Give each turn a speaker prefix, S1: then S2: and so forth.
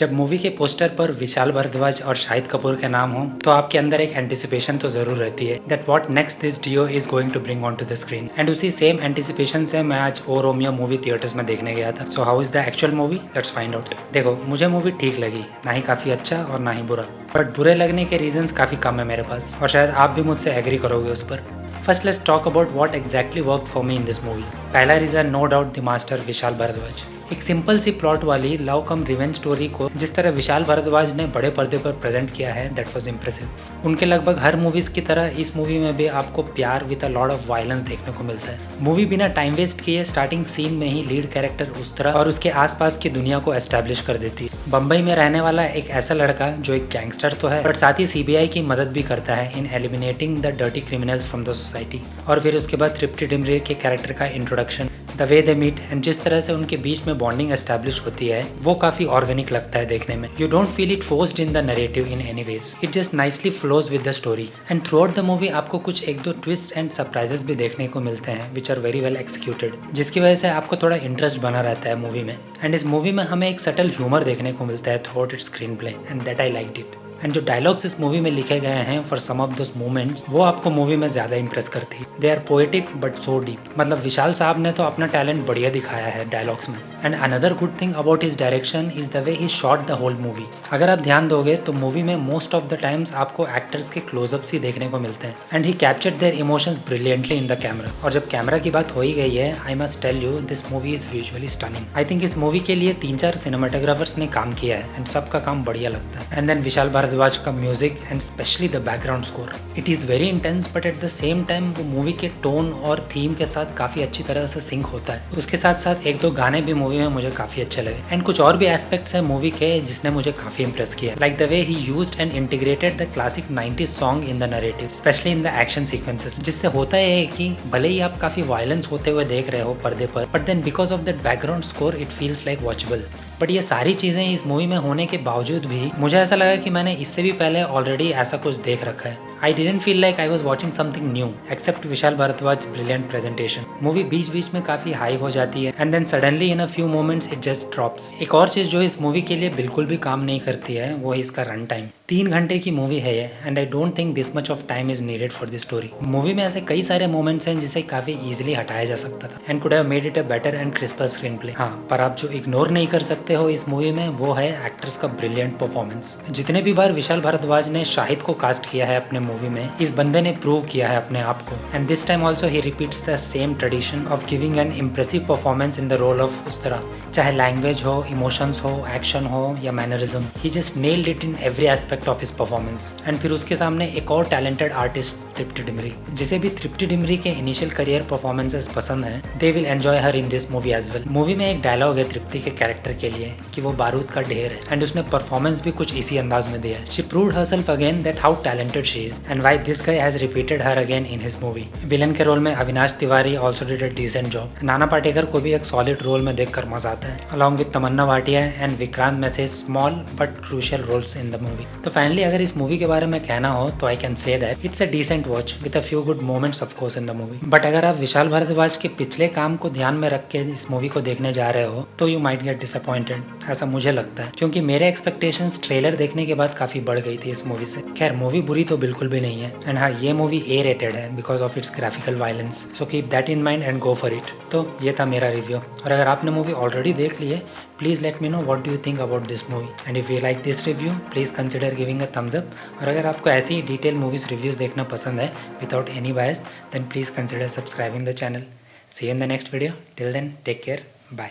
S1: जब मूवी के पोस्टर पर विशाल भारद्वाज और शाहिद कपूर के नाम हो तो आपके अंदर एक एंटिसिपेशन तो जरूर रहती है that what next this duo is going to bring on to the screen. And उसी सेम एंटिसिपेशन से मैं आज ओ रोमियो मूवी थिएटर्स में देखने गया था। So how is the actual movie, let's find out. देखो, मुझे मूवी ठीक लगी, ना ही काफी अच्छा और ना ही बुरा, बट बुरे लगने के रीजंस काफी कम है मेरे पास और शायद आप भी मुझसे एग्री करोगे उस पर। First let's talk about what exactly worked for me in this movie. पहला reason no doubt the master Vishal Bhardwaj. एक सिंपल सी प्लॉट वाली लव कम रिवेंज स्टोरी को जिस तरह विशाल भारद्वाज ने बड़े पर्दे पर प्रेजेंट किया है, दैट वाज इम्प्रेसिव। उनके लगभग हर मूवीज की तरह इस मूवी में भी आपको प्यार with a lot of violence देखने को मिलता है। मूवी बिना टाइम वेस्ट किए स्टार्टिंग सीन में ही लीड कैरेक्टर उस्तरा और उसके आसपास की दुनिया को एस्टेब्लिश कर देती है। बम्बई में रहने वाला एक ऐसा लड़का जो एक गैंगस्टर तो है बट साथ ही सीबीआई की मदद भी करता है in eliminating the dirty criminals from the society. और फिर उसके बाद तृप्ति डिमरी के कैरेक्टर का introduction, the way they meet and जिस तरह से उनके बीच में बॉन्डिंग एस्टैब्लिश होती है वो काफी ऑर्गेनिक लगता है देखने में। You don't feel it forced in the narrative in any ways, it just nicely flows with the story. And through out the movie आपको कुछ एक दो ट्विस्ट एंड सरप्राइजेस भी देखने को मिलते हैं which are very well executed, जिसकी वजह से आपको थोड़ा इंटरेस्ट बना रहता है मूवी में। एंड इस मूवी में हमें एक सटल ह्यूमर देखने को मिलता है throughout its screenplay and that I liked it. And जो डायलॉग्स इस मूवी में लिखे गए हैं for some of those moments वो आपको मूवी में ज्यादा इंप्रेस करती है। They are poetic but so deep. मतलब विशाल साहब ने तो अपना टैलेंट बढ़िया दिखाया है डायलॉग्स में। And another good thing about his direction is the way he shot the whole movie. अगर आप ध्यान दोगे तो मूवी में मोस्ट ऑफ द टाइम्स आपको एक्टर्स के क्लोजअप्स ही देखने को मिलते हैं and he captured their emotions brilliantly in the camera. और जब कैमरा की बात हो ही गई है, I must tell you this movie is visually stunning. I think इस मूवी के लिए 3-4 सिनेमाटोग्राफर्स ने काम किया है एंड सबका काम बढ़िया लगता है। एंड देन विशाल भारद्वाज का music and especially the background score. It is very intense but at the same time वो मूवी के टोन और थीम के साथ काफी अच्छी तरह से सिंक होता है। उसके साथ साथ एक दो गाने भी मूवी में मुझे काफी अच्छे लगे एंड कुछ और भी एस्पेक्ट्स है मूवी के जिसने मुझे काफी इंप्रेस किया, like the way he used and integrated the classic 90s song in the narrative, specially in the action sequences. जिससे होता है कि भले ही आप काफी वायलेंस होते हुए देख रहे हो पर्दे पर, but then because of that background score it feels like watchable. But ये सारी चीज़ें इस मूवी में होने के बावजूद भी मुझे ऐसा लगा कि मैंने इससे भी पहले ऑलरेडी ऐसा कुछ देख रखा है। I didn't feel like I was watching something new except Vishal Bhardwaj brilliant presentation. Movie बीच बीच में काफी हाई हो जाती है and then suddenly in a few moments it just drops. एक और चीज जो इस मूवी के लिए बिल्कुल भी काम नहीं करती है वो है इसका रन टाइम। 3 घंटे की मूवी है ये and I don't think this much of time is needed for the story. Movie में ऐसे कई सारे मोमेंट्स हैं जिसे काफी इजीली हटाया जा सकता था and could have made it a better and crisper screenplay. हाँ, पर आप जो इग्नोर नहीं कर सकते हो इस मूवी में वो है एक्टर्स का ब्रिलियंट परफॉर्मेंस। जितने भी बार विशाल भारद्वाज ने शाहिद को कास्ट किया है अपने मूवी में, इस बंदे ने प्रूव किया है अपने आप को and this time also he repeats the same tradition of giving an impressive performance in the role of Ustara. चाहे लैंग्वेज हो, इमोशंस हो, एक्शन हो या mannerism, he just nailed it in every aspect of his performance. And फिर उसके सामने एक और टैलेंटेड आर्टिस्ट तृप्ति डिमरी, जिसे भी तृप्ति डिमरी के इनिशियल करियर परफॉर्मेंसेस पसंद है, they will enjoy her in this movie as well. Movie में एक डायलॉग है तृप्ति के कैरेक्टर के लिए कि वो बारूद का ढेर है एंड उसने परफॉर्मेंस भी कुछ इसी अंदाज में दिया है। She proved herself again that how talented she is and why this guy has repeated her again in his movie. Villain के रोल में Avinash Tiwari also did a decent job. Nana Patekar को भी एक सॉलिड रोल में देखकर मजा आता है, along with Tamannaah Bhatia and Vikrant Massey small but crucial roles in the movie. तो फाइनली अगर इस मूवी के बारे में कहना हो तो I can say that it's a decent watch with a few good moments of course in the movie. But अगर आप विशाल भारद्वाज के पिछले काम को ध्यान में रख के इस मूवी को देखने जा रहे हो तो यू माइट गेट डिसअपॉइंटेड, ऐसा मुझे लगता है, क्योंकि मेरे एक्सपेक्टेशंस ट्रेलर देखने के बाद काफी बढ़ गई थी इस मूवी से। खैर, मूवी बुरी तो बिल्कुल भी नहीं है एंड हाँ, ये मूवी ए रेटेड है because of its graphical violence, so keep that in mind and go for it. तो ये था मेरा रिव्यू और अगर आपने मूवी ऑलरेडी देख ली है, please let me know what do you think about this movie and if you like this review please consider giving a thumbs up. और अगर आपको ऐसी डिटेल मूवीज़ रिव्यूज़ देखना पसंद है without any bias, then please consider subscribing the channel. See you in the next video, till then take care, bye.